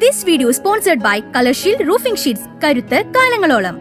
This video sponsored by Color Shield Roofing Sheets. കരുത്ത് കാലങ്ങളോളം.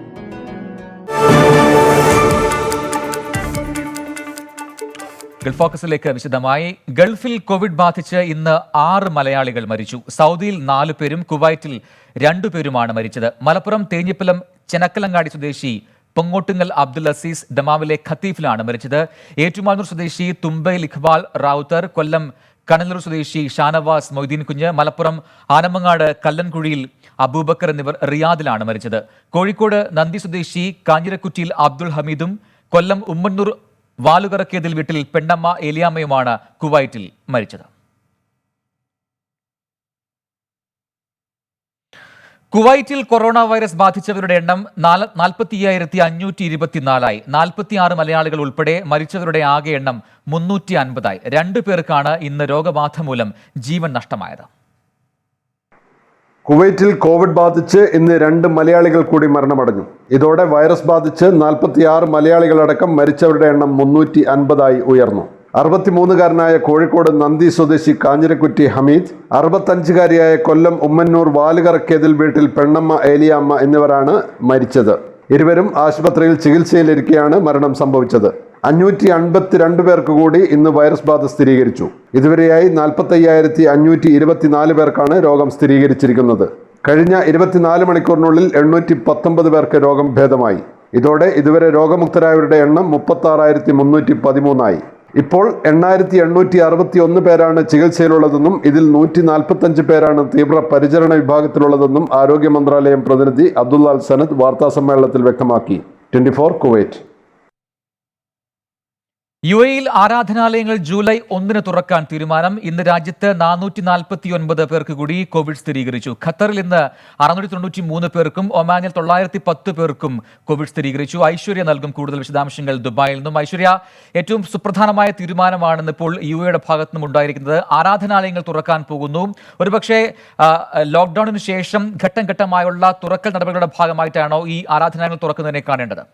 Gulf ഫോക്കസിലേക്ക് വിശദമായി. ഗൾഫിൽ കോവിഡ് ബാധിച്ച് ഇന്ന് 6 മലയാളികൾ മരിച്ചു. സൗദിയിൽ 4 പേരും കുവൈറ്റിൽ 2 പേരുമാണ് മരിച്ചത്. മലപ്പുറം തേഞ്ഞിപ്പലം ചെനക്കലങ്ങാടി സ്വദേശി പൊങ്ങോട്ടുങ്ങൽ അബ്ദുൽ അസീസ് ദമാമിലെ ഖത്തീഫിലാണ് മരിച്ചത്. ഏറ്റുമാനൂർ സ്വദേശി തുമ്പയിൽ ഇഖ്ബാൽ റാവുത്തർ, കൊല്ലം കണലൂർ സ്വദേശി ഷാനവാസ് മൊയ്തീൻ കുഞ്ഞ്, മലപ്പുറം ആനമങ്ങാട് കല്ലൻകുഴിയിൽ അബൂബക്കർ എന്നിവർ റിയാദിലാണ് മരിച്ചത്. കോഴിക്കോട് നന്ദി സ്വദേശി കാഞ്ഞിരക്കുറ്റിയിൽ അബ്ദുൽ ഹമീദും, കൊല്ലം ഉമ്മന്നൂർ വാലുകറക്കേതിൽ വീട്ടിൽ പെണ്ണമ്മ ഏലിയാമ്മയുമാണ് കുവൈറ്റിൽ മരിച്ചത്. കുവൈറ്റിൽ കൊറോണ വൈറസ് ബാധിച്ചവരുടെ എണ്ണം 45,524ആയി. 46 മലയാളികൾ ഉൾപ്പെടെ മരിച്ചവരുടെ ആകെ എണ്ണം 350ആയി. 2 പേർക്കാണ് ഇന്ന് രോഗബാധ മൂലം ജീവൻ നഷ്ടമായത്. കുവൈറ്റിൽ കോവിഡ് ബാധിച്ച് ഇന്ന് 2 മലയാളികൾ കൂടി മരണമടഞ്ഞു. ഇതോടെ വൈറസ് ബാധിച്ച് 46 മലയാളികളടക്കം മരിച്ചവരുടെ എണ്ണം 350ആയി ഉയർന്നു. 63-കാരനായ കോഴിക്കോട് നന്ദി സ്വദേശി കാഞ്ഞിരക്കുറ്റി ഹമീദ്, 65-കാരിയായ കൊല്ലം ഉമ്മന്നൂർ വാലുകറക്കേതിൽ വീട്ടിൽ പെണ്ണമ്മ ഏലിയാമ്മ എന്നിവരാണ് മരിച്ചത്. ഇരുവരും ആശുപത്രിയിൽ ചികിത്സയിലിരിക്കെയാണ് മരണം സംഭവിച്ചത്. 552 പേർക്ക് കൂടി ഇന്ന് വൈറസ് ബാധ സ്ഥിരീകരിച്ചു. ഇതുവരെയായി 45,524 പേർക്കാണ് രോഗം സ്ഥിരീകരിച്ചിരിക്കുന്നത്. കഴിഞ്ഞ 24 മണിക്കൂറിനുള്ളിൽ 819 പേർക്ക് രോഗം ഭേദമായി. ഇതോടെ ഇതുവരെ രോഗമുക്തരായവരുടെ എണ്ണം 36,313ആയി. ഇപ്പോൾ 8,861 പേരാണ് ചികിത്സയിലുള്ളതെന്നും ഇതിൽ 145 പേരാണ് തീവ്ര പരിചരണ വിഭാഗത്തിലുള്ളതെന്നും ആരോഗ്യ മന്ത്രാലയം പ്രതിനിധി അബ്ദുള്ള അൽ സനദ് വാർത്താസമ്മേളനത്തിൽ വ്യക്തമാക്കി. 24 കുവൈറ്റ്. UAEയിൽ ആരാധനാലയങ്ങൾ ജൂലൈ 1 തുറക്കാൻ തീരുമാനം. ഇന്ന് രാജ്യത്ത് 449 പേർക്ക് കൂടി കോവിഡ് സ്ഥിരീകരിച്ചു. ഖത്തറിൽ ഇന്ന് 693 പേർക്കും ഒമാനിൽ 910 പേർക്കും കോവിഡ് സ്ഥിരീകരിച്ചു. ഐശ്വര്യ നൽകും കൂടുതൽ വിശദാംശങ്ങൾ ദുബായിൽ നിന്നും. ഐശ്വര്യ, ഏറ്റവും സുപ്രധാനമായ തീരുമാനമാണ് ഇപ്പോൾ UAEയുടെ ഭാഗത്തു നിന്നും ഉണ്ടായിരിക്കുന്നത്. ആരാധനാലയങ്ങൾ തുറക്കാൻ പോകുന്നു. ഒരുപക്ഷെ ലോക്ക്ഡൌണിന് ശേഷം ഘട്ടം ഘട്ടമായുള്ള തുറക്കൽ നടപടികളുടെ ഭാഗമായിട്ടാണോ ഈ ആരാധനാലയങ്ങൾ തുറക്കുന്നതിനെ കാണേണ്ടത്?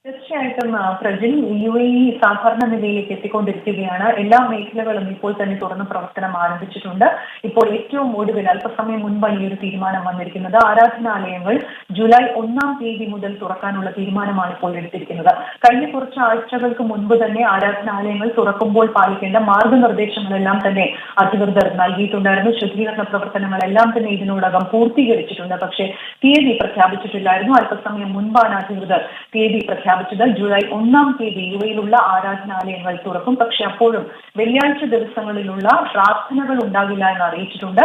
തീർച്ചയായിട്ടും പ്രജിൽ UAE സാധാരണ നിലയിലേക്ക് എത്തിക്കൊണ്ടിരിക്കുകയാണ്. എല്ലാ മേഖലകളും ഇപ്പോൾ തന്നെ തുറന്ന് പ്രവർത്തനം ആരംഭിച്ചിട്ടുണ്ട്. ഇപ്പോൾ ഏറ്റവും ഒടുവിൽ അല്പസമയം മുൻപാണ് ഈ ഒരു തീരുമാനം വന്നിരിക്കുന്നത്. ആരാധനാലയങ്ങൾ ജൂലൈ 1-ാം തീയതി മുതൽ തുറക്കാനുള്ള തീരുമാനമാണ് ഇപ്പോൾ എടുത്തിരിക്കുന്നത്. കഴിഞ്ഞ കുറച്ച് ആഴ്ചകൾക്ക് മുൻപ് തന്നെ ആരാധനാലയങ്ങൾ തുറക്കുമ്പോൾ പാലിക്കേണ്ട മാർഗനിർദ്ദേശങ്ങളെല്ലാം തന്നെ അധികൃതർ നൽകിയിട്ടുണ്ടായിരുന്നു. ശുചീകരണ പ്രവർത്തനങ്ങളെല്ലാം തന്നെ ഇതിനോടകം പൂർത്തീകരിച്ചിട്ടുണ്ട്. പക്ഷേ തീയതി പ്രഖ്യാപിച്ചിട്ടില്ലായിരുന്നു. അല്പസമയം മുൻപാണ് അധികൃതർ തീയതി പ്രഖ്യാപിച്ചത്. ജൂലൈ 1-ാം തീയതി UAEയിലുള്ള ആരാധനാലയങ്ങൾ തുറക്കും. പക്ഷെ അപ്പോഴും വെള്ളിയാഴ്ച ദിവസങ്ങളിലുള്ള പ്രാർത്ഥനകൾ ഉണ്ടാകില്ല എന്ന് അറിയിച്ചിട്ടുണ്ട്.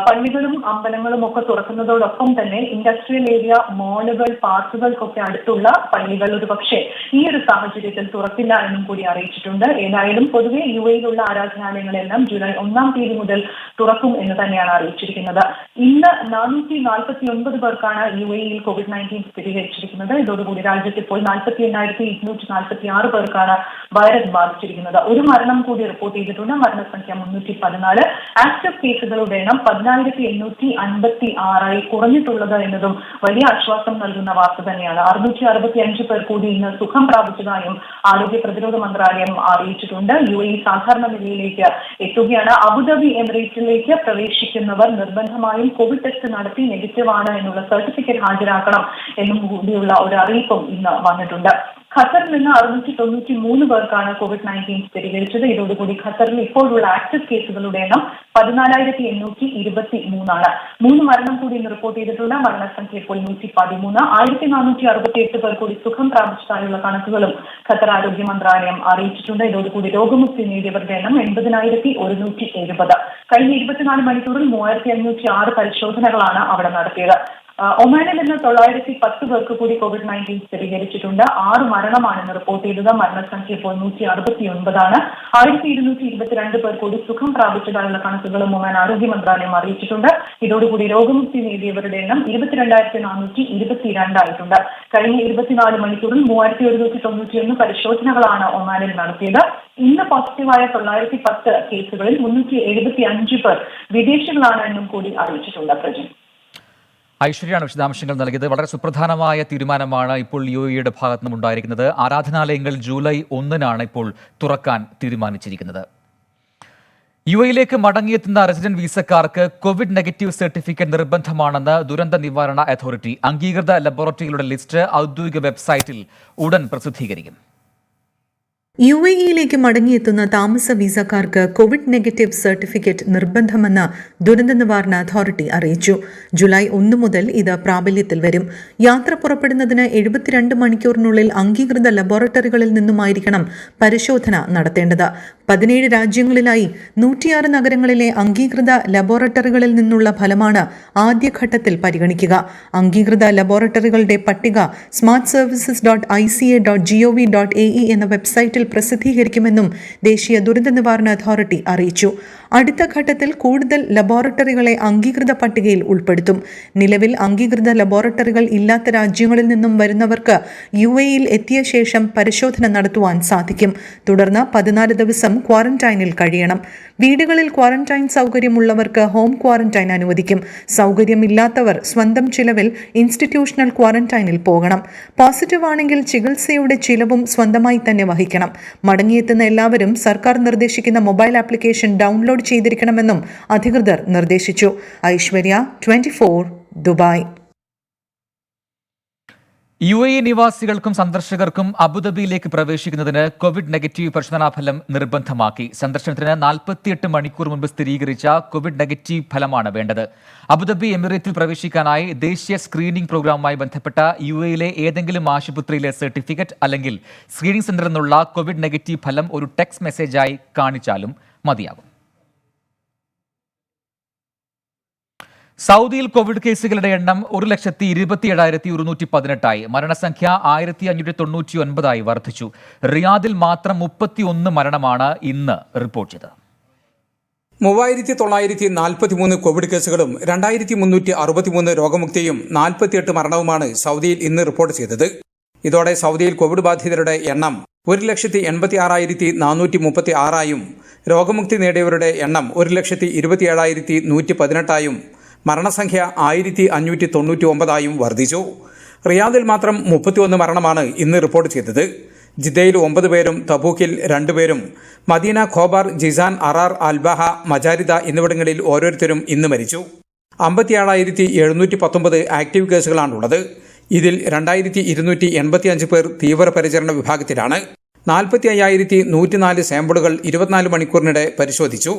പള്ളികളും അമ്പലങ്ങളും ഒക്കെ തുറക്കുന്നതോടൊപ്പം തന്നെ ഇൻഡസ്ട്രിയൽ ഏരിയ, മോളുകൾ, പാർക്കുകൾക്കൊക്കെ അടുത്തുള്ള പള്ളികൾ ഒരു പക്ഷേ ഈ ഒരു സാഹചര്യത്തിൽ തുറക്കില്ല എന്നും കൂടി അറിയിച്ചിട്ടുണ്ട്. ഏതായാലും പൊതുവെ UAEയിലുള്ള ആരാധനാലയങ്ങളെല്ലാം ജൂലൈ 1-ാം തീയതി മുതൽ തുറക്കും എന്ന് തന്നെയാണ് അറിയിച്ചിരിക്കുന്നത്. ഇന്ന് 449 പേർക്കാണ് UAEയിൽ COVID-19 സ്ഥിരീകരിച്ചിരിക്കുന്നത്. ഇതോടുകൂടി രാജ്യത്ത് ഇപ്പോൾ 48,246 പേർക്കാണ് വൈറസ് ബാധിച്ചിരിക്കുന്നത്. ഒരു മരണം കൂടി റിപ്പോർട്ട് ചെയ്തിട്ടുണ്ട്. മരണസംഖ്യ 314. ആക്ടീവ് കേസുകളുടെ എണ്ണം 10,856ആയി കുറഞ്ഞിട്ടുള്ളത് എന്നതും വലിയ ആശ്വാസം നൽകുന്ന വാർത്ത തന്നെയാണ്. 665 പേർ കൂടി ഇന്ന് സുഖം പ്രാപിച്ചതായും ആരോഗ്യ പ്രതിരോധ മന്ത്രാലയം അറിയിച്ചിട്ടുണ്ട്. UAE സാധാരണ നിലയിലേക്ക് എത്തുകയാണ്. അബുദാബി എമിറേറ്റിലേക്ക് പ്രവേശിക്കുന്നവർ നിർബന്ധമായും കോവിഡ് ടെസ്റ്റ് നടത്തി നെഗറ്റീവ് ആണ് എന്നുള്ള സർട്ടിഫിക്കറ്റ് ഹാജരാക്കണം എന്നും കൂടിയുള്ള ഒരു അറിയിപ്പും ഇന്ന് വന്നിട്ടുണ്ട്. ഖത്തറിൽ നിന്ന് 693 പേർക്കാണ് COVID-19 സ്ഥിരീകരിച്ചത്. ഇതോടുകൂടി ഖത്തറിൽ ഇപ്പോഴുള്ള ആക്ടീവ് കേസുകളുടെ എണ്ണം 14,823ആണ്. 3 മരണം കൂടി ഇന്ന് റിപ്പോർട്ട് ചെയ്തിട്ടുണ്ട്. മരണസംഖ്യ ഇപ്പോൾ 113. 1,468 പേർ കൂടി സുഖം പ്രാപിച്ചതായുള്ള കണക്കുകളും ഖത്തർ ആരോഗ്യ മന്ത്രാലയം അറിയിച്ചിട്ടുണ്ട്. ഇതോടുകൂടി രോഗമുക്തി നേടിയവരുടെ എണ്ണം 80,170. കഴിഞ്ഞ 24 മണിക്കൂറിൽ 3,506 പരിശോധനകളാണ് അവിടെ നടത്തിയത്. ഒമാനിൽ നിന്ന് 910 പേർക്ക് കൂടി COVID-19 സ്ഥിരീകരിച്ചിട്ടുണ്ട്. 6 മരണമാണ് ഇന്ന് റിപ്പോർട്ട് ചെയ്തത്. മരണസംഖ്യ ഇപ്പോൾ 169ആണ്. 1,222 പേർ കൂടി സുഖം പ്രാപിച്ചതായുള്ള കണക്കുകളും ഒമാൻ ആരോഗ്യ മന്ത്രാലയം അറിയിച്ചിട്ടുണ്ട്. ഇതോടുകൂടി രോഗമുക്തി നേടിയവരുടെ എണ്ണം 22,422 ആയിട്ടുണ്ട്. കഴിഞ്ഞ 24 മണിക്കൂറിൽ 3,191 പരിശോധനകളാണ് ഒമാനിൽ നടത്തിയത്. ഇന്ന് പോസിറ്റീവായ 910 കേസുകളിൽ 375 പേർ വിദേശികളാണ് എന്നും കൂടി അറിയിച്ചിട്ടുണ്ട്. പ്രജൻ ഐശ്വര്യാണ് വിശദാംശങ്ങൾ നൽകിയത്. വളരെ സുപ്രധാനമായ തീരുമാനമാണ് ഇപ്പോൾ UAEയുടെ ഭാഗത്തു നിന്നും ഉണ്ടായിരിക്കുന്നത്. ആരാധനാലയങ്ങൾ ജൂലൈ 1-നാണ് ഇപ്പോൾ തുറക്കാൻ തീരുമാനിച്ചിരിക്കുന്നത്. യുഎയിലേക്ക് മടങ്ങിയെത്തുന്ന റെസിഡന്റ് വിസക്കാർക്ക് കോവിഡ് നെഗറ്റീവ് സർട്ടിഫിക്കറ്റ് നിർബന്ധമാണെന്ന് ദുരന്ത നിവാരണ അതോറിറ്റി. അംഗീകൃത ലബോറട്ടറികളുടെ ലിസ്റ്റ് ഔദ്യോഗിക വെബ്സൈറ്റിൽ ഉടൻ പ്രസിദ്ധീകരിക്കും. യുഎഇയിലേക്ക് മടങ്ങിയെത്തുന്ന താമസ വിസക്കാർക്ക് കോവിഡ് നെഗറ്റീവ് സർട്ടിഫിക്കറ്റ് നിർബന്ധമെന്ന് ദുരന്ത നിവാരണ അതോറിറ്റി അറിയിച്ചു. ജൂലൈ 1 മുതൽ ഇത് പ്രാബല്യത്തിൽ വരും. യാത്ര പുറപ്പെടുന്നതിന് 72 മണിക്കൂറിനുള്ളിൽ അംഗീകൃത ലബോറട്ടറികളിൽ നിന്നുമായിരിക്കണം പരിശോധന നടത്തേണ്ടത്. 17 രാജ്യങ്ങളിലായി 106 നഗരങ്ങളിലെ അംഗീകൃത ലബോറട്ടറികളിൽ നിന്നുള്ള ഫലമാണ് ആദ്യഘട്ടത്തിൽ പരിഗണിക്കുക. അംഗീകൃത ലബോറട്ടറികളുടെ പട്ടിക smartservices.ica.gov.ae എന്ന വെബ്സൈറ്റിൽ പ്രസിദ്ധീകരിക്കുമെന്നും ദേശീയ ദുരന്ത നിവാരണ അതോറിറ്റി അറിയിച്ചു. അടുത്ത ഘട്ടത്തിൽ കൂടുതൽ ലബോറട്ടറികളെ അംഗീകൃത പട്ടികയിൽ ഉൾപ്പെടുത്തും. നിലവിൽ അംഗീകൃത ലബോറട്ടറികൾ ഇല്ലാത്ത രാജ്യങ്ങളിൽ നിന്നും വരുന്നവർക്ക് യുഎഇയിൽ എത്തിയ ശേഷം പരിശോധന നടത്തുവാൻ സാധിക്കും. തുടർന്ന് 14 ദിവസം ക്വാറന്റൈനിൽ കഴിയണം. വീടുകളിൽ ക്വാറന്റൈൻ സൗകര്യമുള്ളവർക്ക് ഹോം ക്വാറന്റൈൻ അനുവദിക്കും. സൗകര്യമില്ലാത്തവർ സ്വന്തം ചിലവിൽ ഇൻസ്റ്റിറ്റ്യൂഷണൽ ക്വാറന്റൈനിൽ പോകണം. പോസിറ്റീവ് ആണെങ്കിൽ ചികിത്സയുടെ ചിലവും സ്വന്തമായി തന്നെ വഹിക്കണം. മടങ്ങിയെത്തുന്ന എല്ലാവരും സർക്കാർ നിർദ്ദേശിക്കുന്ന മൊബൈൽ ആപ്ലിക്കേഷൻ ഡൗൺലോഡ് ചെയ്തിരിക്കണമെന്നും അധികൃതർ നിർദ്ദേശിച്ചു. ഐശ്വര്യ, 24, ദുബായ്. യുഎഇ നിവാസികൾക്കും സന്ദർശകർക്കും അബുദാബിയിലേക്ക് പ്രവേശിക്കുന്നതിന് കോവിഡ് നെഗറ്റീവ് പരിശോധനാഫലം നിർബന്ധമാക്കി. സന്ദർശനത്തിന് 48 മണിക്കൂർ മുൻപ് സ്ഥിരീകരിച്ച കോവിഡ് നെഗറ്റീവ് ഫലമാണ് വേണ്ടത്. അബുദാബി എമിറേറ്റിൽ പ്രവേശിക്കാനായി ദേശീയ സ്ക്രീനിംഗ് പ്രോഗ്രാമുമായി ബന്ധപ്പെട്ട യുഎഇയിലെ ഏതെങ്കിലും ആശുപത്രിയിലെ സർട്ടിഫിക്കറ്റ് അല്ലെങ്കിൽ സ്ക്രീനിംഗ് സെന്ററിൽ നിന്നുള്ള കോവിഡ് നെഗറ്റീവ് ഫലം ഒരു ടെക്സ്റ്റ് മെസ്സേജായി കാണിച്ചാലും മതിയാകും. സൗദിയിൽ കോവിഡ് കേസുകളുടെ എണ്ണം 1,27,118 മരണസംഖ്യ 1,599 വർദ്ധിച്ചു. റിയാദിൽ മാത്രം 31 മരണമാണ് ഇന്ന് റിപ്പോർട്ട് ചെയ്തത്. 3,943 കോവിഡ് കേസുകളും 2,363 രോഗമുക്തിയും 48 മരണവുമാണ് സൗദിയിൽ ഇന്ന് റിപ്പോർട്ട് ചെയ്തത്. ഇതോടെ സൗദിയിൽ കോവിഡ് ബാധിതരുടെ എണ്ണം 1,87,436 രോഗമുക്തി നേടിയവരുടെ എണ്ണം 1,27,118 മരണസംഖ്യ 1,599 വർദ്ധിച്ചു. റിയാദിൽ മാത്രം 31 മരണമാണ് ഇന്ന് റിപ്പോർട്ട് ചെയ്തത്. ജിദ്ദയിൽ 9 പേരും തബൂക്കിൽ 2 പേരും Medina, Khobar, Jizan, Arar, Al Baha, Majaridah എന്നിവിടങ്ങളിൽ ഓരോരുത്തരും ഇന്ന് മരിച്ചു. 57,719 ആക്റ്റീവ് കേസുകളാണുള്ളത്. ഇതിൽ 2,285 പേർ തീവ്രപരിചരണ വിഭാഗത്തിലാണ്. 45,104 സാമ്പിളുകൾ 24 മണിക്കൂറിനിടെ പരിശോധിച്ചു.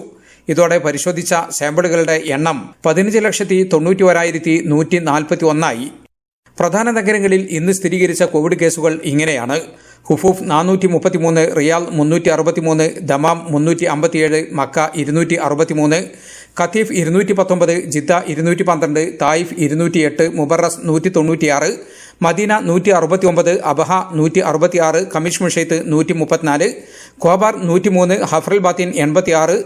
ഇതോടെ പരിശോധിച്ച സാമ്പിളുകളുടെ എണ്ണം 15,91,141. പ്രധാന നഗരങ്ങളിൽ ഇന്ന് സ്ഥിരീകരിച്ച കോവിഡ് കേസുകൾ ഇങ്ങനെയാണ്: Hofuf 433, Riyadh 363, Dammam 357, Mecca 263, Qatif 219, Jeddah 212, Taif 208, Mubarraz 196, Medina 169, Abha 166, Khamis Mushait 134, Khobar 103, Hafr al Batin 86,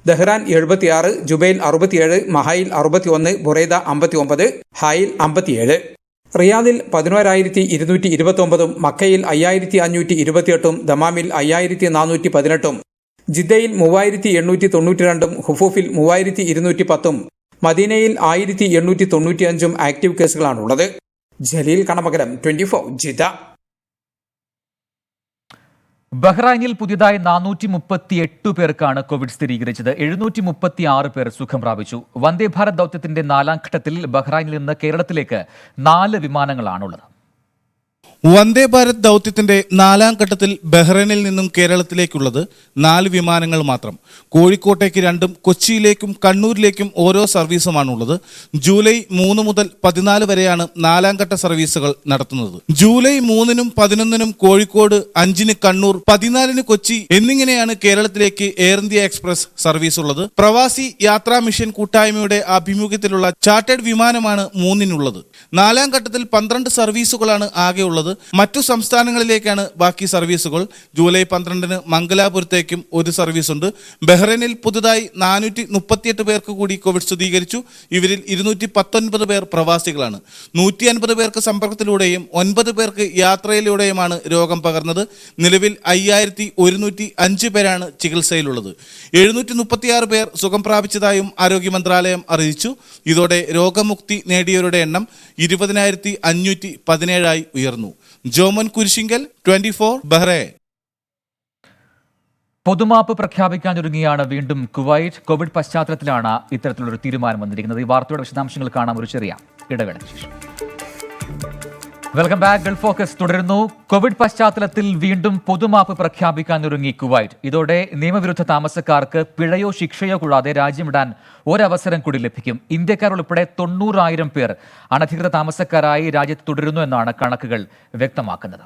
Dhahran 76, Jubail 67, Mahayil 61, Buraidah 59, Hail 57. റിയാദിൽ 11,229, മക്കയിൽ 5,528, ദമാമിൽ 5,418, ജിദ്ദയിൽ 3,892, ഹുഫൂഫിൽ 3,210, മദീനയിൽ 1,895 ആക്റ്റീവ് കേസുകളാണുള്ളത്. ജലീൽ കണമകലം, 24, ജിദ്ദ. ബഹ്റൈനിൽ പുതിയതായി 438 പേർക്കാണ് കോവിഡ് സ്ഥിരീകരിച്ചത്. 736 പേർ സുഖം പ്രാപിച്ചു. വന്ദേ ഭാരത് ദൗത്യത്തിന്റെ 4ാം ഘട്ടത്തിൽ ബഹ്റൈനിൽ നിന്ന് കേരളത്തിലേക്ക് 4 വിമാനങ്ങളാണുള്ളത്. വന്ദേ ഭാരത് ദൗത്യത്തിന്റെ 4ാം ഘട്ടത്തിൽ ബഹ്റൈനിൽ നിന്നും കേരളത്തിലേക്കുള്ളത് 4 വിമാനങ്ങൾ മാത്രം. കോഴിക്കോട്ടേക്ക് 2ഉം കൊച്ചിയിലേക്കും കണ്ണൂരിലേക്കും ഓരോ സർവീസുമാണുള്ളത്. ജൂലൈ 3 മുതൽ 14 വരെയാണ് 4ാം ഘട്ട സർവീസുകൾ നടത്തുന്നത്. ജൂലൈ 3-നും 11-നും കോഴിക്കോട്, 5-ന് കണ്ണൂർ, 14-ന് കൊച്ചി എന്നിങ്ങനെയാണ് കേരളത്തിലേക്ക് എയർ ഇന്ത്യ എക്സ്പ്രസ് സർവീസ് ഉള്ളത്. പ്രവാസി യാത്രാ മിഷൻ കൂട്ടായ്മയുടെ ആഭിമുഖ്യത്തിലുള്ള ചാർട്ടേഡ് വിമാനമാണ് 3-നുള്ളത്. 4ാം ഘട്ടത്തിൽ 12 സർവീസുകളാണ് ആകെ ഉള്ളത്. മറ്റു സംസ്ഥാനങ്ങളിലേക്കാണ് ബാക്കി സർവീസുകൾ. ജൂലൈ 12-ന് മംഗലാപുരത്തേക്കും ഒരു സർവീസ് ഉണ്ട്. ബഹ്റൈനിൽ പുതുതായി 438 പേർക്ക് കൂടി കോവിഡ് സ്ഥിരീകരിച്ചു. ഇവരിൽ 219 പേർ പ്രവാസികളാണ്. 150 പേർക്ക് സമ്പർക്കത്തിലൂടെയും 9 പേർക്ക് യാത്രയിലൂടെയുമാണ് രോഗം പകർന്നത്. നിലവിൽ 5,105 പേരാണ് ചികിത്സയിലുള്ളത്. 736 പേർ സുഖം പ്രാപിച്ചതായും ആരോഗ്യ മന്ത്രാലയം അറിയിച്ചു. ഇതോടെ രോഗമുക്തി നേടിയവരുടെ എണ്ണം 20,517 ഉയർന്നു. ജോമൻ കുരിശിങ്കൽ, 24, ബഹ്റൈൻ. പൊതുമാപ്പ് പ്രഖ്യാപിക്കാനൊരുങ്ങിയാണ് വീണ്ടും കുവൈറ്റ്. കോവിഡ് പശ്ചാത്തലത്തിലാണ് ഇത്തരത്തിലൊരു തീരുമാനം വന്നിരിക്കുന്നത്. ഈ വാർത്തയുടെ വിശദാംശങ്ങൾ കാണാം ഒരു ചെറിയ ഇടവേളയ്ക്ക് ശേഷം. Welcome back. ഗൾഫ് ഫോക്കസ് തുടരുന്നു. കോവിഡ് പശ്ചാത്തലത്തിൽ വീണ്ടും പൊതുമാപ്പ് പ്രഖ്യാപിക്കാനൊരുങ്ങി കുവൈറ്റ്. ഇതോടെ നിയമവിരുദ്ധ താമസക്കാർക്ക് പിഴയോ ശിക്ഷയോ കൂടാതെ രാജ്യം വിടാൻ ഒരവസരം കൂടി ലഭിക്കും. ഇന്ത്യക്കാർ ഉൾപ്പെടെ 90,000 പേർ അനധികൃത താമസക്കാരായി രാജ്യത്ത് തുടരുന്നു എന്നാണ് കണക്കുകൾ വ്യക്തമാക്കുന്നത്.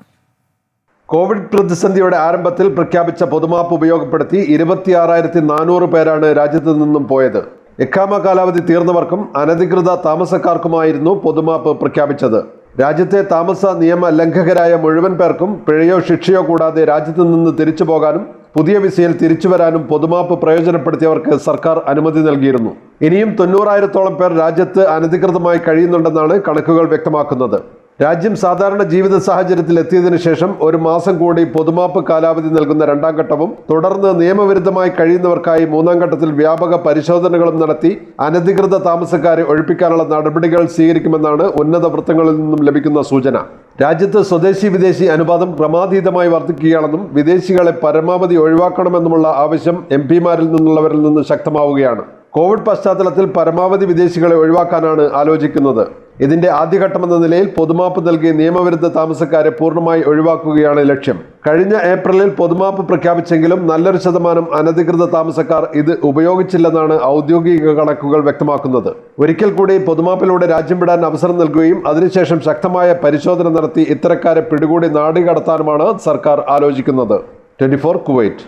കോവിഡ് പ്രതിസന്ധിയുടെ ആരംഭത്തിൽ പ്രഖ്യാപിച്ച പൊതുമാപ്പ് ഉപയോഗപ്പെടുത്തി 26,400 പേരാണ് രാജ്യത്ത് നിന്നും പോയത്. ഇഖാമ കാലാവധി തീർന്നവർക്കും അനധികൃത താമസക്കാർക്കുമായിരുന്നു പൊതുമാപ്പ് പ്രഖ്യാപിച്ചത്. രാജ്യത്തെ താമസ നിയമ ലംഘകരായ മുഴുവൻ പേർക്കും പിഴയോ ശിക്ഷയോ കൂടാതെ രാജ്യത്ത് നിന്ന് തിരിച്ചു പോകാനും പുതിയ വിസയിൽ തിരിച്ചുവരാനും പൊതുമാപ്പ് പ്രയോജനപ്പെടുത്തിയവർക്ക് സർക്കാർ അനുമതി നൽകിയിരുന്നു. ഇനിയും 90,000-ഓളം പേർ രാജ്യത്ത് അനധികൃതമായി കഴിയുന്നുണ്ടെന്നാണ് കണക്കുകൾ വ്യക്തമാക്കുന്നത്. രാജ്യം സാധാരണ ജീവിത സാഹചര്യത്തിൽ എത്തിയതിനു ശേഷം 1 മാസം കൂടി പൊതുമാപ്പ് കാലാവധി നൽകുന്ന 2ാം ഘട്ടവും തുടർന്ന് നിയമവിരുദ്ധമായി കഴിയുന്നവർക്കായി 3ാം ഘട്ടത്തിൽ വ്യാപക പരിശോധനകളും നടത്തി അനധികൃത താമസക്കാരെ ഒഴിപ്പിക്കാനുള്ള നടപടികൾ സ്വീകരിക്കുമെന്നാണ് ഉന്നത വൃത്തങ്ങളിൽ നിന്നും ലഭിക്കുന്ന സൂചന. രാജ്യത്ത് സ്വദേശി വിദേശി അനുപാതം ക്രമാതീതമായി വർദ്ധിക്കുകയാണെന്നും വിദേശികളെ പരമാവധി ഒഴിവാക്കണമെന്നുമുള്ള ആവശ്യം MP-മാരിൽ നിന്നുള്ളവരിൽ നിന്ന് ശക്തമാവുകയാണ്. കോവിഡ് പശ്ചാത്തലത്തിൽ പരമാവധി വിദേശികളെ ഒഴിവാക്കാനാണ് ആലോചിക്കുന്നത്. ഇതിന്റെ ആദ്യഘട്ടമെന്ന നിലയിൽ പൊതുമാപ്പ് നൽകി നിയമവിരുദ്ധ താമസക്കാരെ പൂർണ്ണമായി ഒഴിവാക്കുകയാണ് ലക്ഷ്യം. കഴിഞ്ഞ ഏപ്രിലിൽ പൊതുമാപ്പ് പ്രഖ്യാപിച്ചെങ്കിലും നല്ലൊരു ശതമാനം അനധികൃത താമസക്കാർ ഇത് ഉപയോഗിച്ചില്ലെന്നാണ് ഔദ്യോഗിക കണക്കുകൾ വ്യക്തമാക്കുന്നത്. ഒരിക്കൽ കൂടി പൊതുമാപ്പിലൂടെ രാജ്യം വിടാൻ അവസരം നൽകുകയും അതിനുശേഷം ശക്തമായ പരിശോധന നടത്തി ഇത്തരക്കാരെ പിടികൂടി നാടുകടത്താനുമാണ് സർക്കാർ ആലോചിക്കുന്നത്. 24 കുവൈറ്റ്.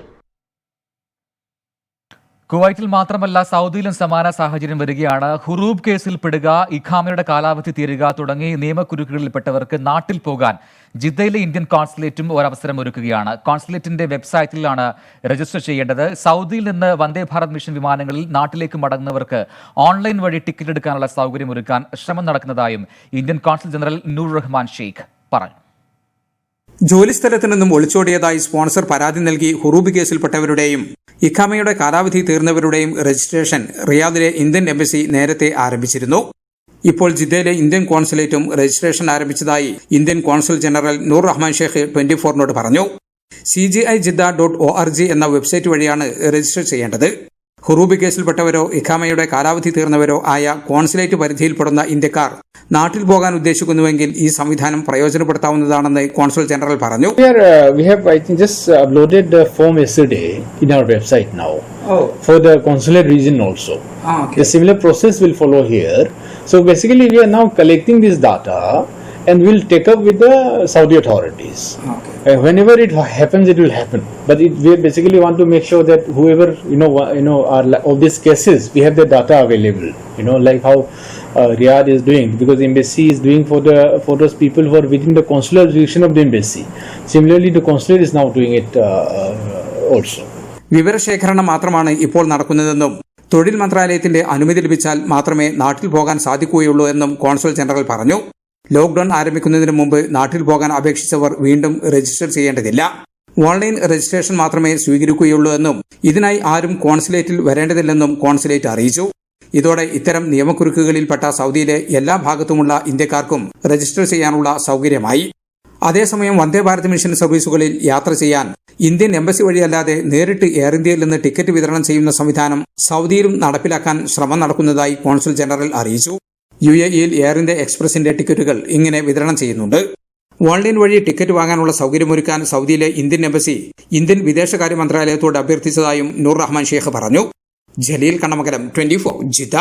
കുവൈറ്റിൽ മാത്രമല്ല സൗദിയിലും സമാന സാഹചര്യം വരികയാണ്. ഹുറൂബ് കേസിൽ പെടുക, ഇഖാമയുടെ കാലാവധി തീരുക തുടങ്ങി നിയമക്കുരുക്കുകളിൽപ്പെട്ടവർക്ക് നാട്ടിൽ പോകാൻ ജിദ്ദയിലെ ഇന്ത്യൻ കോൺസുലേറ്റും ഒരവസരം ഒരുക്കുകയാണ്. കോൺസുലേറ്റിന്റെ വെബ്സൈറ്റിലാണ് രജിസ്റ്റർ ചെയ്യേണ്ടത്. സൗദിയിൽ നിന്ന് വന്ദേ ഭാരത് മിഷൻ വിമാനങ്ങളിൽ നാട്ടിലേക്ക് മടങ്ങുന്നവർക്ക് ഓൺലൈൻ വഴി ടിക്കറ്റ് എടുക്കാനുള്ള സൗകര്യമൊരുക്കാൻ ശ്രമം നടക്കുന്നതായും ഇന്ത്യൻ കോൺസുൽ ജനറൽ നൂർ റഹ്മാൻ ഷെയ്ഖ് പറഞ്ഞു. ജോലിസ്ഥലത്ത് നിന്നും ഒളിച്ചോടിയതായി സ്പോൺസർ പരാതി നൽകി ഹുറൂബ് കേസിൽപ്പെട്ടവരുടെയും ഇഖാമയുടെ കാലാവധി തീർന്നവരുടെയും രജിസ്ട്രേഷൻ റിയാദിലെ ഇന്ത്യൻ എംബസി നേരത്തെ ആരംഭിച്ചിരുന്നു. ഇപ്പോൾ ജിദ്ദയിലെ ഇന്ത്യൻ കോൺസുലേറ്റും രജിസ്ട്രേഷൻ ആരംഭിച്ചതായി ഇന്ത്യൻ കോൺസുൽ ജനറൽ നൂർ റഹ്മാൻ ഷെയ്ഖ് 24-നോട് പറഞ്ഞു. CGIJiddah.org എന്ന വെബ്സൈറ്റ് വഴിയാണ് രജിസ്റ്റർ ചെയ്യേണ്ടത്. ഹുറൂബ് കേസിൽപ്പെട്ടവരോ ഇഖാമയുടെ കാലാവധി തീർന്നവരോ ആയ കോൺസുലേറ്റ് പരിധിയിൽപ്പെടുന്ന ഇന്ത്യക്കാർ നാട്ടിൽ പോകാൻ ഉദ്ദേശിക്കുന്നുവെങ്കിൽ ഈ സംവിധാനം പ്രയോജനപ്പെടുത്താവുന്നതാണെന്ന് കോൺസുൽ ജനറൽ പറഞ്ഞു. We have I think just uploaded the form yesterday in our website now. For the consulate region also. Okay. A similar process will follow here. So basically we are now collecting this data and we'll take up with the Saudi authorities. Whenever it happens, it will happen. But we basically want to make sure that whoever are of these cases, we have the data available. Like how Riyadh is doing, because the embassy is doing for those people who are within the consular jurisdiction of the embassy. Similarly, the consulate is now doing it also. വിവരശേഖരണം മാത്രമാണ് ഇപ്പോൾ നടക്കുന്നതെന്നും തൊഴിൽ മന്ത്രാലയത്തിന്റെ അനുമതി ലഭിച്ചാൽ മാത്രമേ നാട്ടിൽ പോകാൻ സാധിക്കുകയുള്ളൂ എന്നും കോൺസുൽ ജനറൽ പറഞ്ഞു. ലോക്ഡൌൺ ആരംഭിക്കുന്നതിന് മുമ്പ് നാട്ടിൽ പോകാൻ അപേക്ഷിച്ചവർ വീണ്ടും രജിസ്റ്റർ ചെയ്യേണ്ടതില്ല. ഓൺലൈൻ രജിസ്ട്രേഷൻ മാത്രമേ സ്വീകരിക്കുകയുള്ളൂ എന്നും ഇതിനായി ആരും കോൺസുലേറ്റിൽ വരേണ്ടതില്ലെന്നും കോൺസുലേറ്റ് അറിയിച്ചു. ഇതോടെ ഇത്തരം നിയമക്കുരുക്കുകളിൽപ്പെട്ട സൗദിയിലെ എല്ലാ ഭാഗത്തുമുള്ള ഇന്ത്യക്കാർക്കും രജിസ്റ്റർ ചെയ്യാനുള്ള സൗകര്യമായി. അതേസമയം വന്ദേ ഭാരത് മിഷൻ സർവീസുകളിൽ യാത്ര ചെയ്യാൻ ഇന്ത്യൻ എംബസി വഴിയല്ലാതെ നേരിട്ട് എയർ ഇന്ത്യയിൽ നിന്ന് ടിക്കറ്റ് വിതരണം ചെയ്യുന്ന സംവിധാനം സൗദിയിലും നടപ്പിലാക്കാൻ ശ്രമം നടക്കുന്നതായി കോൺസുൽ ജനറൽ അറിയിച്ചു. UAEയിൽ എയർ ഇന്ത്യ എക്സ്പ്രസിന്റെ ടിക്കറ്റുകൾ ഇങ്ങനെ വിതരണം ചെയ്യുന്നുണ്ട്. ഓൺലൈൻ വഴി ടിക്കറ്റ് വാങ്ങാനുള്ള സൗകര്യമൊരുക്കാൻ സൗദിയിലെ ഇന്ത്യൻ എംബസി ഇന്ത്യൻ വിദേശകാര്യ മന്ത്രാലയത്തോട് അഭ്യർത്ഥിച്ചതായും നൂർ റഹ്മാൻ ഷെയ്ഖ് പറഞ്ഞു. ജലീൽ കണ്ണമംഗലം, 24 ജിദ്ദ.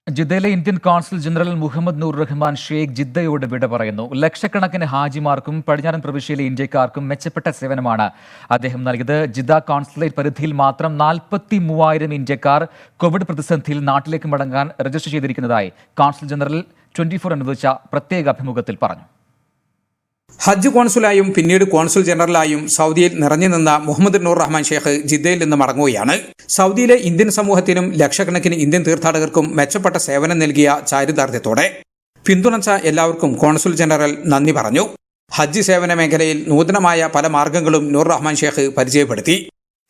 ജിദ്ദയിലെ ഇന്ത്യൻ കോൺസുൽ ജനറൽ മുഹമ്മദ് നൂർ റഹ്മാൻ ഷെയ്ഖ് ജിദ്ദയോട് വിട പറയുന്നു. ലക്ഷക്കണക്കിന് ഹാജിമാർക്കും പടിഞ്ഞാറൻ പ്രവിശ്യയിലെ ഇന്ത്യക്കാർക്കും മെച്ചപ്പെട്ട സേവനമാണ് അദ്ദേഹം നൽകിയത്. ജിദ്ദ കോൺസുലേറ്റ് പരിധിയിൽ മാത്രം 43,000 ഇന്ത്യക്കാർ കോവിഡ് പ്രതിസന്ധിയിൽ നാട്ടിലേക്ക് മടങ്ങാൻ രജിസ്റ്റർ ചെയ്തിരിക്കുന്നതായി കോൺസുൽ ജനറൽ 24 അനുവദിച്ച പ്രത്യേക അഭിമുഖത്തിൽ പറഞ്ഞു. ഹജ്ജ് കോൺസുലായും പിന്നീട് കോൺസുൽ ജനറലായും സൗദിയിൽ നിറഞ്ഞു നിന്ന മുഹമ്മദ് നൂർ റഹ്മാൻ ഷെയ്ഖ് ജിദ്ദയിൽ നിന്ന് മടങ്ങുകയാണ്. സൗദിയിലെ ഇന്ത്യൻ സമൂഹത്തിനും ലക്ഷക്കണക്കിന് ഇന്ത്യൻ തീർത്ഥാടകർക്കും മെച്ചപ്പെട്ട സേവനം നൽകിയ ചാരിതാർത്ഥ്യത്തോടെ പിന്തുണച്ച എല്ലാവർക്കും കോൺസുൽ ജനറൽ നന്ദി പറഞ്ഞു. ഹജ്ജ് സേവന മേഖലയിൽ നൂതനമായ പല മാർഗങ്ങളും നൂർ റഹ്മാൻ ഷെയ്ഖ് പരിചയപ്പെടുത്തി.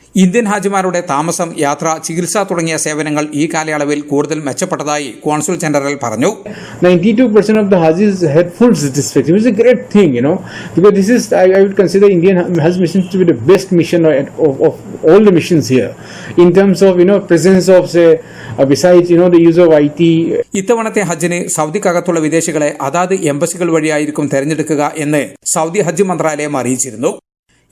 ഇന്ത്യൻ ഹാജിമാരുടെ താമസം, യാത്ര, ചികിത്സ തുടങ്ങിയ സേവനങ്ങൾ ഈ കാലയളവിൽ കൂടുതൽ മെച്ചപ്പെട്ടതായി കോൺസുൽ ജനറൽ പറഞ്ഞു. 92% of the Hajis had full satisfaction. It was a great thing, because this is, I would consider Indian Hajj missions to be the best mission of all the missions here, in terms of, presence of, say, besides, the use of IT. ഇത്തവണത്തെ ഹജ്ജിന് സൗദിക്കകത്തുള്ള വിദേശികളെ അതാത് എംബസികൾ വഴിയായിരിക്കും തെരഞ്ഞെടുക്കുക എന്ന് Saudi ഹജ്ജ് മന്ത്രാലയം അറിയിച്ചിരുന്നു.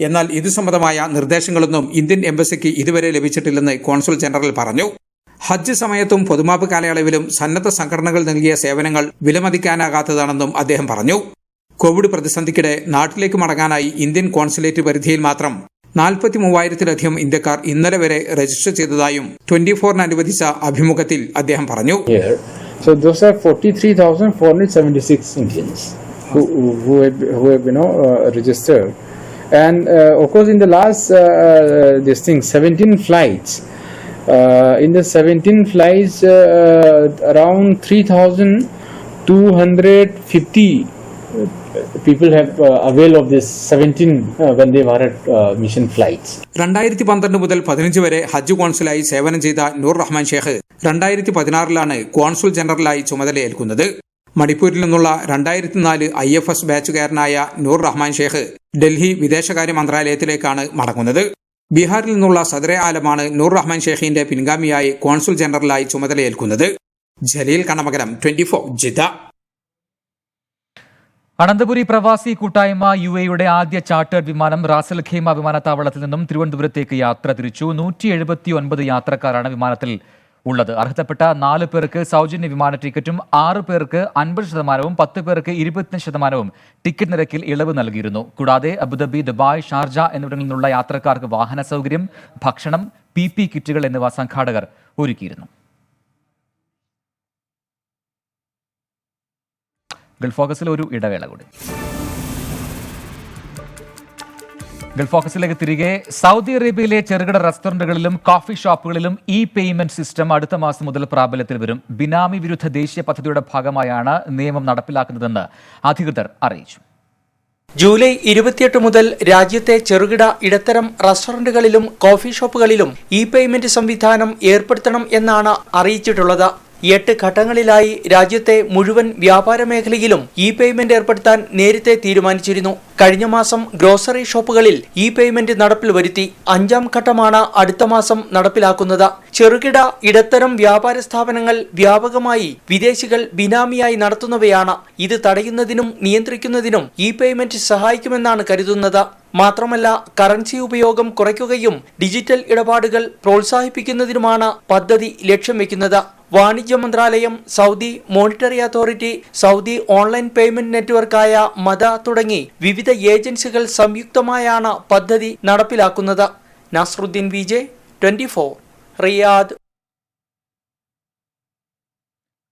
എന്നാൽ ഇതു സംബന്ധമായ നിർദ്ദേശങ്ങളൊന്നും ഇന്ത്യൻ എംബസിക്ക് ഇതുവരെ ലഭിച്ചിട്ടില്ലെന്ന് കോൺസുൽ ജനറൽ പറഞ്ഞു. ഹജ്ജ് സമയത്തും പൊതുമാപ്പ് കാലയളവിലും സന്നദ്ധ സംഘടനകൾ നൽകിയ സേവനങ്ങൾ വിലമതിക്കാനാകാത്തതാണെന്നും അദ്ദേഹം പറഞ്ഞു. കോവിഡ് പ്രതിസന്ധിക്കിടെ നാട്ടിലേക്ക് മടങ്ങാനായി ഇന്ത്യൻ കോൺസുലേറ്റ് പരിധിയിൽ മാത്രം 43,000-ലധികം ഇന്ത്യക്കാർ ഇന്നലെ വരെ രജിസ്റ്റർ ചെയ്തതായും 24 അനുവദിച്ച അഭിമുഖത്തിൽ അദ്ദേഹം പറഞ്ഞു. So those are 43,476 Indians who have registered. And of course, in the last 17 flights. In the 17 flights, around 3,250 people have availed of this 17 Vande Bharat mission flights. 2012 മുതൽ 15 വരെ ഹജ്ജ് കോൺസുലായി സേവനം ചെയ്ത നൂർ റഹ്മാൻ ഷേഖ് 2016 കോൺസുൽ ജനറലായി ചുമതലയേൽക്കുന്നത്. മണിപ്പൂരിൽ നിന്നുള്ള 2004 IFS ബാച്ചുകാരനായ നൂർ റഹ്മാൻ ഷേഖ് ഡൽഹി വിദേശകാര്യ മന്ത്രാലയത്തിലേക്കാണ് മടങ്ങുന്നത്. ബീഹാറിൽ നിന്നുള്ള സദറെ ആലമാണ് നൂർ റഹ്മാൻ ഷേഖിന്റെ പിൻഗാമിയായി കോൺസുൽ ജനറലായി ചുമതലയേൽക്കുന്നത്. ജലീൽ കണമകലം, 24 ജിദ്ദ. അനന്തപുരി പ്രവാസി കൂട്ടായ്മ UAEയുടെ ആദ്യ ചാർട്ടേഡ് വിമാനം റാസൽ ഖൈമ വിമാനത്താവളത്തിൽ നിന്നും തിരുവനന്തപുരത്തേക്ക് യാത്ര തിരിച്ചു. 179 യാത്രക്കാരാണ് വിമാനത്തിൽ ഉള്ളത്. അർഹതപ്പെട്ട 4 പേർക്ക് സൗജന്യ വിമാന ടിക്കറ്റും 6 പേർക്ക് 50%, 10 പേർക്ക് 25% ടിക്കറ്റ് നിരക്കിൽ ഇളവ് നൽകിയിരുന്നു. കൂടാതെ അബുദാബി, ദുബായ്, ഷാർജ എന്നിവിടങ്ങളിൽ നിന്നുള്ള യാത്രക്കാർക്ക് വാഹന സൗകര്യം, ഭക്ഷണം, PP കിറ്റുകൾ എന്നിവ സംഘാടകർ ഒരുക്കിയിരുന്നു. ഗൾഫ് ഫോക്കസിൽ ഒരു ഇടവേള കൂടി. ഗൾഫ് ഫോക്കസിലേക്ക് തിരികെ. സൗദി അറേബ്യയിലെ ചെറുകിട റെസ്റ്റോറന്റുകളിലും കോഫി ഷോപ്പുകളിലും പേയ്മെന്റ് സിസ്റ്റം അടുത്ത മാസം മുതൽ പ്രാബല്യത്തിൽ വരും. ബിനാമി വിരുദ്ധ ദേശീയ പദ്ധതിയുടെ ഭാഗമായാണ് നിയമം നടപ്പിലാക്കുന്നതെന്ന് അധികൃതർ അറിയിച്ചു. ജൂലൈ 28 മുതൽ രാജ്യത്തെ ചെറുകിട ഇടത്തരം റെസ്റ്റോറന്റുകളിലും കോഫി ഷോപ്പുകളിലും പേയ്മെന്റ് സംവിധാനം ഏർപ്പെടുത്തണം എന്നാണ് അറിയിച്ചിട്ടുള്ളത്. 8 ഘട്ടങ്ങളിലായി രാജ്യത്തെ മുഴുവൻ വ്യാപാര മേഖലയിലും പേയ്മെന്റ് ഏർപ്പെടുത്താൻ നേരത്തെ തീരുമാനിച്ചിരുന്നു. കഴിഞ്ഞ മാസം ഗ്രോസറി ഷോപ്പുകളിൽ പേയ്മെന്റ് നടപ്പിൽ വരുത്തി. 5ാം ഘട്ടമാണ് അടുത്ത മാസം നടപ്പിലാക്കുന്നത്. ചെറുകിട ഇടത്തരം വ്യാപാര സ്ഥാപനങ്ങൾ വ്യാപകമായി വിദേശികൾ ബിനാമിയായി നടത്തുന്നവയാണ്. ഇത് തടയുന്നതിനും നിയന്ത്രിക്കുന്നതിനും പേയ്മെന്റ് സഹായിക്കുമെന്നാണ് കരുതുന്നത്. മാത്രമല്ല, കറൻസി ഉപയോഗം കുറയ്ക്കുകയും ഡിജിറ്റൽ ഇടപാടുകൾ പ്രോത്സാഹിപ്പിക്കുന്നതിനുമാണ് പദ്ധതി ലക്ഷ്യം വെക്കുന്നത്. വാണിജ്യ മന്ത്രാലയം, Saudi monetary authority, Saudi online payment നെറ്റ്വർക്കായ മദ തുടങ്ങി വിവിധ ഏജൻസികൾ സംയുക്തമായാണ് പദ്ധതി നടപ്പിലാക്കുന്നത്. Nasaruddin VJ, 24 Riyadh.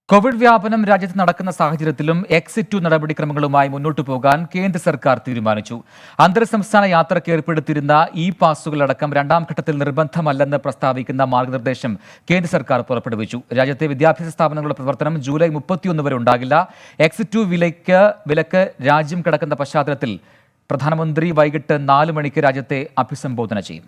കോവിഡ് വ്യാപനം രാജ്യത്ത് നടക്കുന്ന സാഹചര്യത്തിലും എക്സിറ്റ് 2 നടപടിക്രമങ്ങളുമായി മുന്നോട്ടു പോകാൻ കേന്ദ്ര സർക്കാർ തീരുമാനിച്ചു. അന്തർ സംസ്ഥാന യാത്രയ്ക്ക് ഏർപ്പെടുത്തിയിരുന്ന പാസുകളടക്കം 2ാം ഘട്ടത്തിൽ നിർബന്ധമല്ലെന്ന് പ്രസ്താവിക്കുന്ന മാർഗനിർദ്ദേശം കേന്ദ്ര സർക്കാർ പുറപ്പെടുവിച്ചു. രാജ്യത്തെ വിദ്യാഭ്യാസ സ്ഥാപനങ്ങളുടെ പ്രവർത്തനം ജൂലൈ 31 വരെ ഉണ്ടാകില്ല. എക്സിറ്റ് 2 വിലക്ക് രാജ്യം കടക്കുന്ന പശ്ചാത്തലത്തിൽ പ്രധാനമന്ത്രി വൈകിട്ട് 4 മണിക്ക് രാജ്യത്തെ അഭിസംബോധന ചെയ്യും.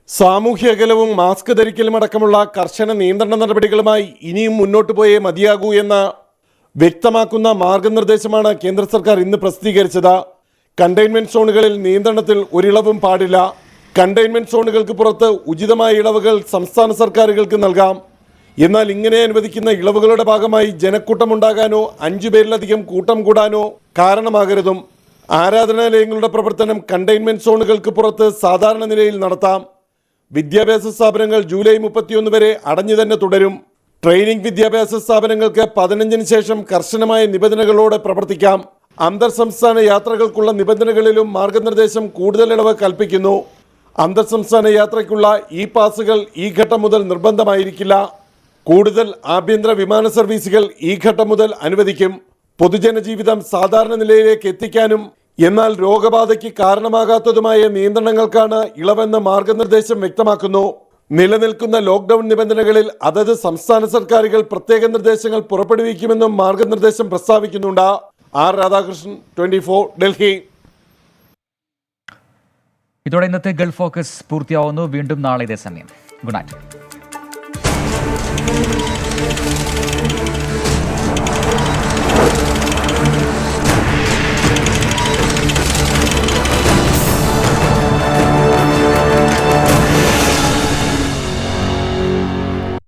സാമൂഹ്യ അകലവും മാസ്ക് ധരിക്കലും അടക്കമുള്ള കർശന നിയന്ത്രണ നടപടികളുമായി ഇനിയും മുന്നോട്ട് പോയേ മതിയാകൂ എന്ന് വ്യക്തമാക്കുന്ന മാർഗനിർദ്ദേശമാണ് കേന്ദ്ര സർക്കാർ ഇന്ന് പ്രസിദ്ധീകരിച്ചത്. കണ്ടെയ്ൻമെന്റ് സോണുകളിൽ നിയന്ത്രണത്തിൽ ഒരിളവും പാടില്ല. കണ്ടെയ്ൻമെന്റ് സോണുകൾക്ക് പുറത്ത് ഉചിതമായ ഇളവുകൾ സംസ്ഥാന സർക്കാരുകൾക്ക് നൽകാം. എന്നാൽ ഇങ്ങനെ അനുവദിക്കുന്ന ഇളവുകളുടെ ഭാഗമായി ജനക്കൂട്ടമുണ്ടാകാനോ 5 പേരിലധികം കൂട്ടം കൂടാനോ കാരണമാകരുതും. ആരാധനാലയങ്ങളുടെ പ്രവർത്തനം കണ്ടെയ്ൻമെന്റ് സോണുകൾക്ക് പുറത്ത് സാധാരണ നിലയിൽ നടത്താം. വിദ്യാഭ്യാസ സ്ഥാപനങ്ങൾ ജൂലൈ 31 വരെ അടഞ്ഞു തന്നെ തുടരും. ട്രെയിനിംഗ് വിദ്യാഭ്യാസ സ്ഥാപനങ്ങൾക്ക് 15-ന് ശേഷം കർശനമായ നിബന്ധനകളോടെ പ്രവർത്തിക്കാം. അന്തർ സംസ്ഥാന യാത്രകൾക്കുള്ള നിബന്ധനകളിലും മാർഗനിർദ്ദേശം കൂടുതൽ ഇളവ് കൽപ്പിക്കുന്നു. അന്തർ സംസ്ഥാന യാത്രയ്ക്കുള്ള പാസുകൾ ഈ ഘട്ടം മുതൽ നിർബന്ധമായിരിക്കില്ല. കൂടുതൽ ആഭ്യന്തര വിമാന സർവീസുകൾ ഈ ഘട്ടം മുതൽ അനുവദിക്കും. പൊതുജനജീവിതം സാധാരണ നിലയിലേക്ക് എത്തിക്കാനും എന്നാൽ രോഗബാധയ്ക്ക് കാരണമാകാത്തതുമായ നിയന്ത്രണങ്ങൾക്കാണ് ഇളവെന്ന് മാർഗനിർദ്ദേശം വ്യക്തമാക്കുന്നു. നിലനിൽക്കുന്ന ലോക്ക്ഡൌൺ നിബന്ധനകളിൽ അതത് സംസ്ഥാന സർക്കാരുകൾ പ്രത്യേക നിർദ്ദേശങ്ങൾ പുറപ്പെടുവിക്കുമെന്നും മാർഗനിർദ്ദേശം പ്രസ്താവിക്കുന്നുണ്ട്. ആർ രാധാകൃഷ്ണൻ, 24 ഡൽഹി. ഇതോടെ ഇന്നത്തെ ഗൾഫ് ഫോക്കസ് പൂർത്തിയാവുന്നു. വീണ്ടും നാളെ ഇതേ സമയം. Good night.